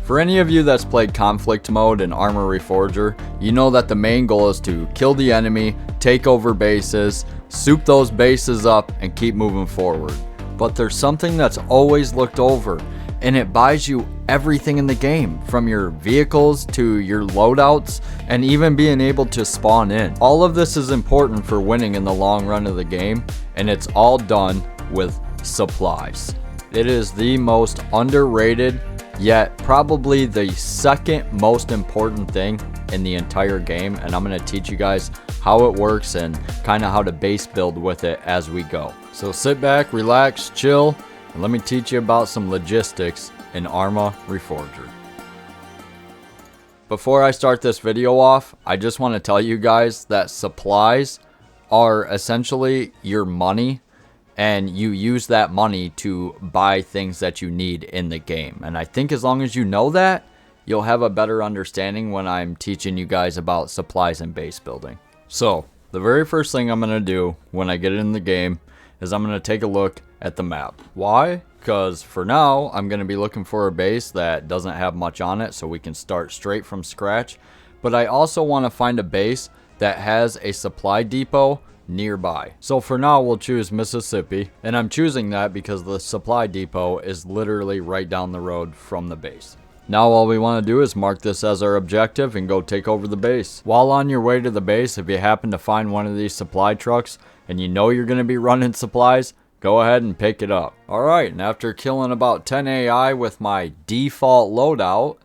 For any of you that's played conflict mode in ARMA Reforger, you know that the main goal is to kill the enemy, take over bases, soup those bases up, and keep moving forward. But there's something that's always looked over, and it buys you everything in the game, from your vehicles to your loadouts, and even being able to spawn in. All of this is important for winning in the long run of the game, and it's all done with supplies. It is the most underrated, yet probably the second most important thing in the entire game, and I'm going to teach you guys how it works and kind of how to base build with it as we go. So sit back, relax, chill, and let me teach you about some logistics in ARMA Reforger. Before I start this video off, I just want to tell you guys that supplies are essentially your money, and you use that money to buy things that you need in the game. And I think as long as you know that, you'll have a better understanding when I'm teaching you guys about supplies and base building. So the very first thing I'm going to do when I get in the game is I'm going to take a look at the map. Why? Because for now I'm going to be looking for a base that doesn't have much on it, so we can start straight from scratch. But I also want to find a base that has a supply depot nearby. So for now we'll choose Mississippi, and I'm choosing that because the supply depot is literally right down the road from the base. Now all we want to do is mark this as our objective and go take over the base. While on your way to the base, if you happen to find one of these supply trucks and you know you're going to be running supplies, go ahead and pick it up. Alright, and after killing about 10 AI with my default loadout,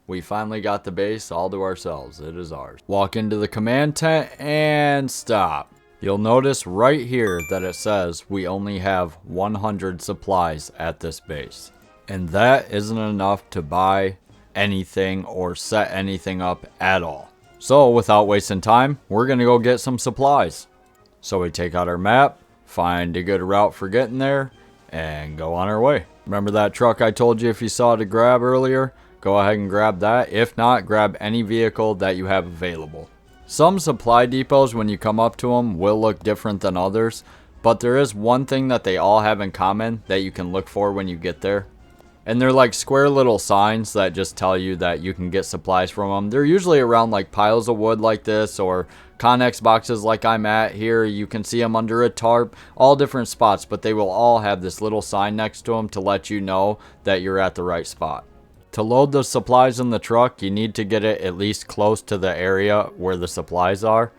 we finally got the base all to ourselves. It is ours. Walk into the command tent and stop. You'll notice right here that it says we only have 100 supplies at this base. And that isn't enough to buy anything or set anything up at all. So without wasting time, we're going to go get some supplies. So we take out our map, find a good route for getting there, and go on our way. Remember that truck I told you if you saw to grab earlier? Go ahead and grab that. If not, grab any vehicle that you have available. Some supply depots, when you come up to them, will look different than others, but there is one thing that they all have in common that you can look for when you get there. And they're like square little signs that just tell you that you can get supplies from them. They're usually around like piles of wood like this, or Connex boxes like I'm at here. You can see them under a tarp, all different spots, but they will all have this little sign next to them to let you know that you're at the right spot. To load the supplies in the truck, you need to get it at least close to the area where the supplies are.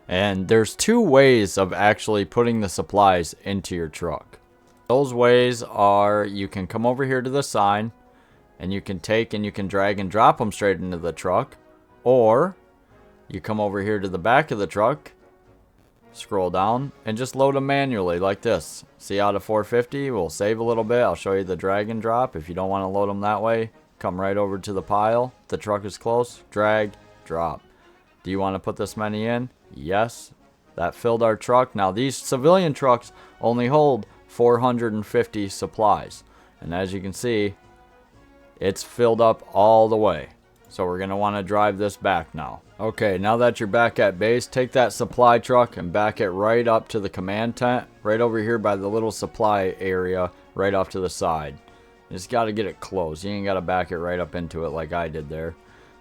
And there's two ways of actually putting the supplies into your truck. Those ways are, you can come over here to the sign, and you can take and you can drag and drop them straight into the truck. Or you come over here to the back of the truck, scroll down, and just load them manually like this. See, out of 450, we'll save a little bit. I'll show you the drag and drop. If you don't want to load them that way, come right over to the pile. If the truck is close, drag, drop. Do you want to put this many in? Yes. That filled our truck. Now these civilian trucks only hold 450 supplies. And as you can see, it's filled up all the way. So we're going to want to drive this back now. Okay, now that you're back at base, take that supply truck and back it right up to the command tent. Right over here by the little supply area, right off to the side. You just got to get it close. You ain't got to back it right up into it like I did there.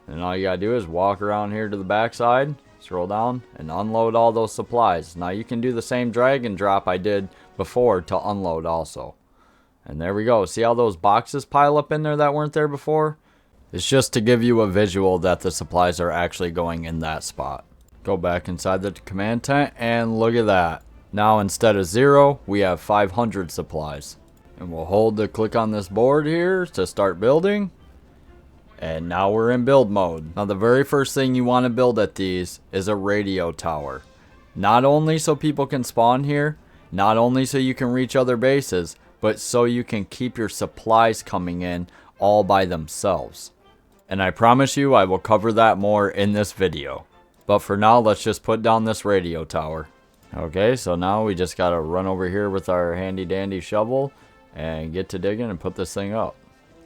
And all you got to do is walk around here to the back side, scroll down, and unload all those supplies. Now you can do the same drag and drop I did before to unload also. And there we go. See how those boxes pile up in there that weren't there before? It's just to give you a visual that the supplies are actually going in that spot. Go back inside the command tent and look at that. Now instead of 0, we have 500 supplies. And we'll hold to click on this board here to start building. And now we're in build mode. Now the very first thing you want to build at these is a radio tower. Not only so people can spawn here, not only so you can reach other bases, but so you can keep your supplies coming in all by themselves. And I promise you I will cover that more in this video. But for now, let's just put down this radio tower. Okay, so now we just gotta run over here with our handy dandy shovel and get to digging and put this thing up.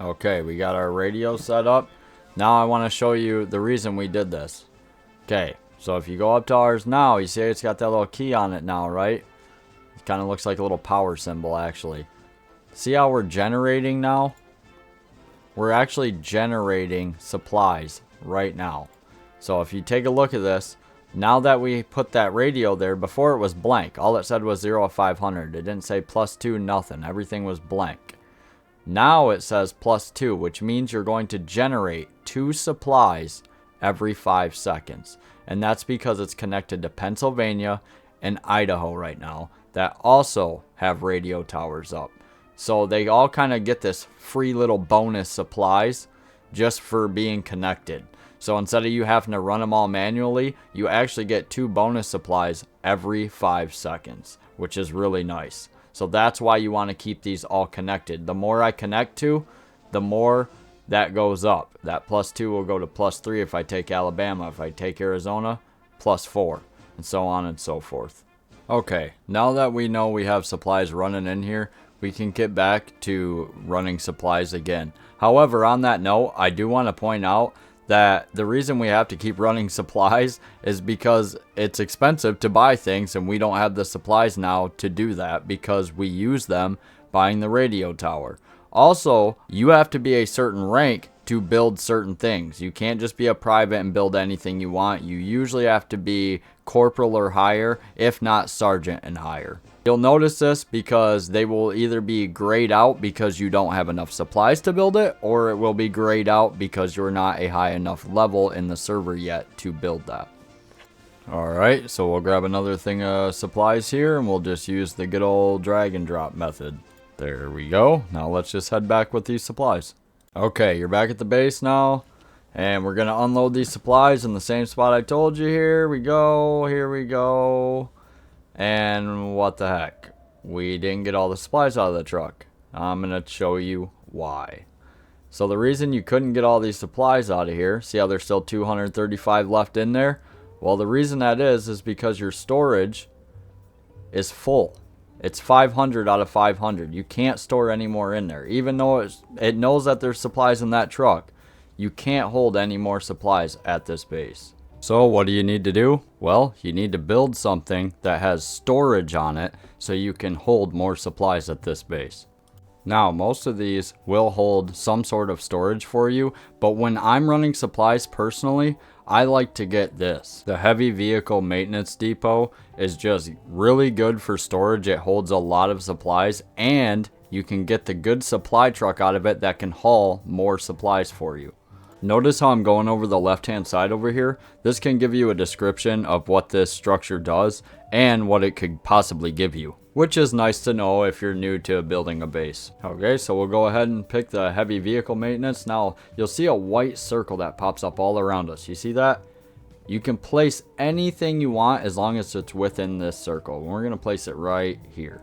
Okay, we got our radio set up. Now I want to show you the reason we did this. Okay, so if you go up to ours now, you see it's got that little key on it now, right? It kind of looks like a little power symbol actually. See how we're generating now? we're actually generating supplies right now. So if you take a look at this, now that we put that radio there, before it was blank. All it said was 0 of 500. It didn't say +2, nothing. Everything was blank. Now it says +2, which means you're going to generate 2 supplies every 5 seconds. And that's because it's connected to Pennsylvania and Idaho right now that also have radio towers up. So they all kind of get this free little bonus supplies just for being connected. So instead of you having to run them all manually, you actually get 2 bonus supplies every 5 seconds, which is really nice. So that's why you want to keep these all connected. The more I connect to, the more that goes up. That +2 will go to +3 if I take Alabama. If I take Arizona, +4, and so on and so forth. Okay, now that we know we have supplies running in here, we can get back to running supplies again. However, on that note, I do want to point out that the reason we have to keep running supplies is because it's expensive to buy things, and we don't have the supplies now to do that because we use them buying the radio tower. Also, you have to be a certain rank to build certain things. You can't just be a private and build anything you want. You usually have to be corporal or higher, if not sergeant and higher. You'll notice this because they will either be grayed out because you don't have enough supplies to build it, or it will be grayed out because you're not a high enough level in the server yet to build that. Alright, so we'll grab another thing of supplies here, and we'll just use the good old drag and drop method. There we go. Now let's just head back with these supplies. Okay, you're back at the base now, and we're going to unload these supplies in the same spot I told you. Here we go, here we go. And what the heck? We didn't get all the supplies out of the truck. I'm going to show you why. So the reason you couldn't get all these supplies out of here, see how there's still 235 left in there? Well, the reason that is because your storage is full. It's 500 out of 500. You can't store any more in there. Even though it knows that there's supplies in that truck, you can't hold any more supplies at this base. So what do you need to do? Well, you need to build something that has storage on it so you can hold more supplies at this base. Now, most of these will hold some sort of storage for you, but when I'm running supplies personally, I like to get this. The heavy vehicle maintenance depot is just really good for storage. It holds a lot of supplies, and you can get the good supply truck out of it that can haul more supplies for you. Notice how I'm going over the left-hand side over here. This can give you a description of what this structure does and what it could possibly give you, which is nice to know if you're new to building a base. Okay, so we'll go ahead and pick the heavy vehicle maintenance. Now, you'll see a white circle that pops up all around us. You see that? You can place anything you want as long as it's within this circle. And we're going to place it right here.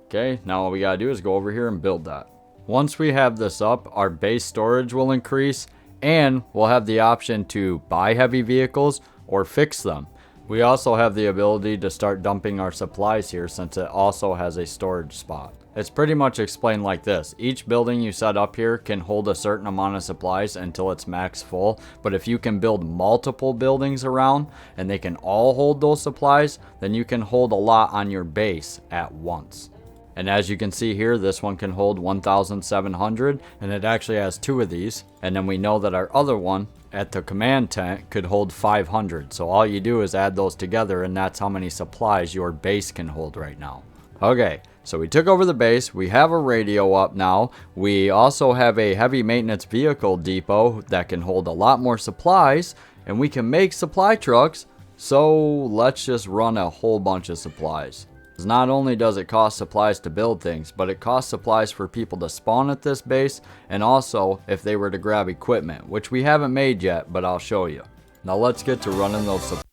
Okay, now all we got to do is go over here and build that. Once we have this up, our base storage will increase, and we'll have the option to buy heavy vehicles or fix them. We also have the ability to start dumping our supplies here since it also has a storage spot. It's pretty much explained like this. Each building you set up here can hold a certain amount of supplies until it's max full, but if you can build multiple buildings around and they can all hold those supplies, then you can hold a lot on your base at once. And as you can see here, this one can hold 1,700, and it actually has 2 of these. And then we know that our other one at the command tent could hold 500. So all you do is add those together, and that's how many supplies your base can hold right now. Okay, so we took over the base. We have a radio up now. We also have a heavy maintenance vehicle depot that can hold a lot more supplies, and we can make supply trucks. So let's just run a whole bunch of supplies. Not only does it cost supplies to build things, but it costs supplies for people to spawn at this base, and also if they were to grab equipment, which we haven't made yet, but I'll show you. Now let's get to running those supplies.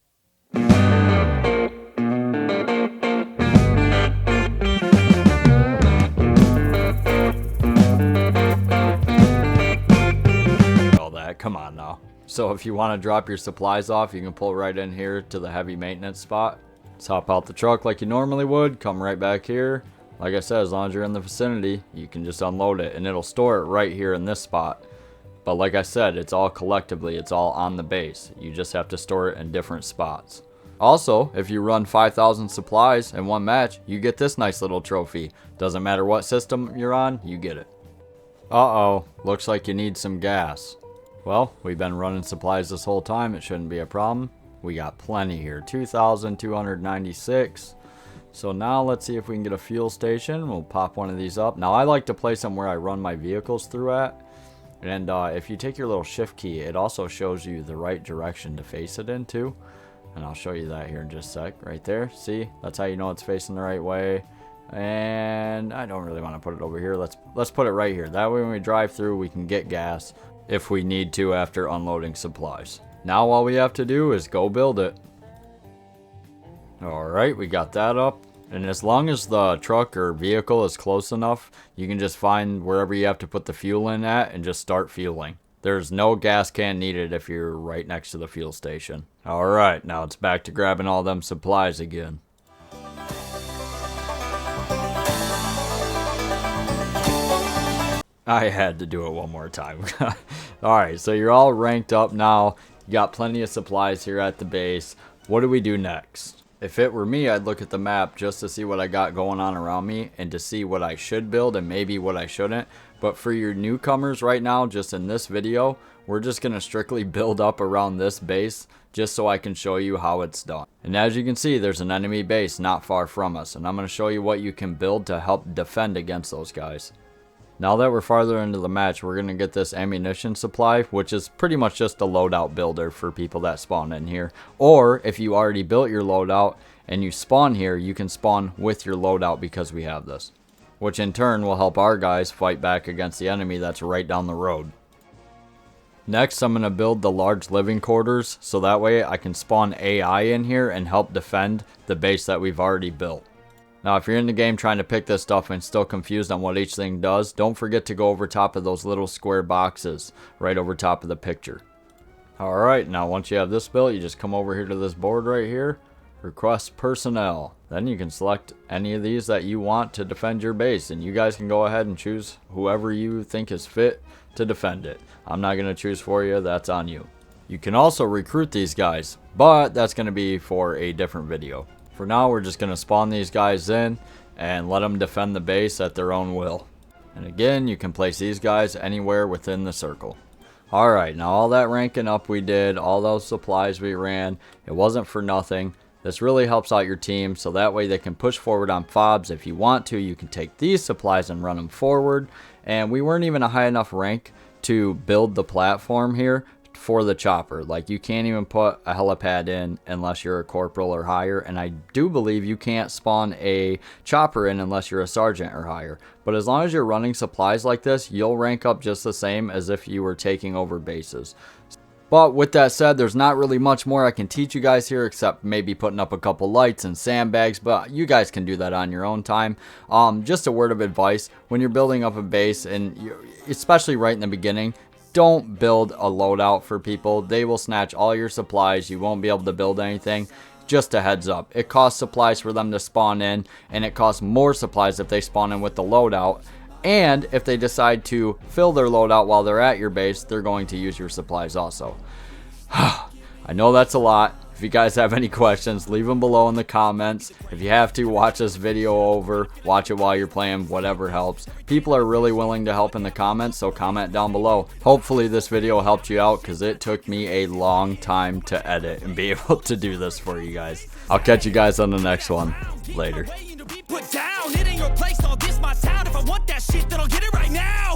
All that, come on now. So if you want to drop your supplies off, you can pull right in here to the heavy maintenance spot. Just hop out the truck like you normally would, come right back here. Like I said, as long as you're in the vicinity, you can just unload it, and it'll store it right here in this spot. But like I said, it's all collectively, it's all on the base. You just have to store it in different spots. Also, if you run 5,000 supplies in one match, you get this nice little trophy. Doesn't matter what system you're on, you get it. Uh-oh, looks like you need some gas. Well, we've been running supplies this whole time. It shouldn't be a problem. We got plenty here, 2,296. So now let's see if we can get a fuel station. We'll pop one of these up. Now I like to place them where I run my vehicles through at. And if you take your little shift key, it also shows you the right direction to face it into. And I'll show you that here in just a sec. Right there, see? That's how you know it's facing the right way. And I don't really want to put it over here. Let's put it right here. That way when we drive through, we can get gas if we need to after unloading supplies. Now all we have to do is go build it. Alright, we got that up. And as long as the truck or vehicle is close enough, you can just find wherever you have to put the fuel in at and just start fueling. There's no gas can needed if you're right next to the fuel station. Alright, now it's back to grabbing all them supplies again. I had to do it one more time. Alright, so you're all ranked up now. You got plenty of supplies here at the base. What do we do next? If it were me, I'd look at the map just to see what I got going on around me and to see what I should build and maybe what I shouldn't. But for your newcomers right now, just in this video, we're just going to strictly build up around this base just so I can show you how it's done. And as you can see, there's an enemy base not far from us. And I'm going to show you what you can build to help defend against those guys. Now that we're farther into the match, we're going to get this ammunition supply, which is pretty much just a loadout builder for people that spawn in here. Or if you already built your loadout and you spawn here, you can spawn with your loadout because we have this. Which in turn will help our guys fight back against the enemy that's right down the road. Next, I'm going to build the large living quarters so that way I can spawn AI in here and help defend the base that we've already built. Now, if you're in the game trying to pick this stuff and still confused on what each thing does, don't forget to go over top of those little square boxes right over top of the picture. Alright, now once you have this built, you just come over here to this board right here, request personnel. Then you can select any of these that you want to defend your base, and you guys can go ahead and choose whoever you think is fit to defend it. I'm not going to choose for you, that's on you. You can also recruit these guys, but that's going to be for a different video. For now, we're just going to spawn these guys in and let them defend the base at their own will. And again, you can place these guys anywhere within the circle. Alright, now all that ranking up we did, all those supplies we ran, it wasn't for nothing. This really helps out your team, so that way they can push forward on fobs. If you want to, you can take these supplies and run them forward. And we weren't even a high enough rank to build the platform here for the chopper. Like, you can't even put a helipad in unless you're a corporal or higher, and I do believe you can't spawn a chopper in unless you're a sergeant or higher. But as long as you're running supplies like this, you'll rank up just the same as if you were taking over bases. But with that said, there's not really much more I can teach you guys here except maybe putting up a couple lights and sandbags, but you guys can do that on your own time. Just a word of advice, when you're building up a base, and especially right in the beginning, don't build a loadout for people. They will snatch all your supplies. You won't be able to build anything. Just a heads up. It costs supplies for them to spawn in, and it costs more supplies if they spawn in with the loadout. And if they decide to fill their loadout while they're at your base, they're going to use your supplies also. I know that's a lot. If you guys have any questions, leave them below in the comments. If you have to, watch this video over, watch it while you're playing, whatever helps. People are really willing to help in the comments, so comment down below. Hopefully this video helped you out, because it took me a long time to edit and be able to do this for you guys. I'll catch you guys on the next one. Later. Put down, it ain't your place, all this my town. If I want that shit, then I'll get it right now.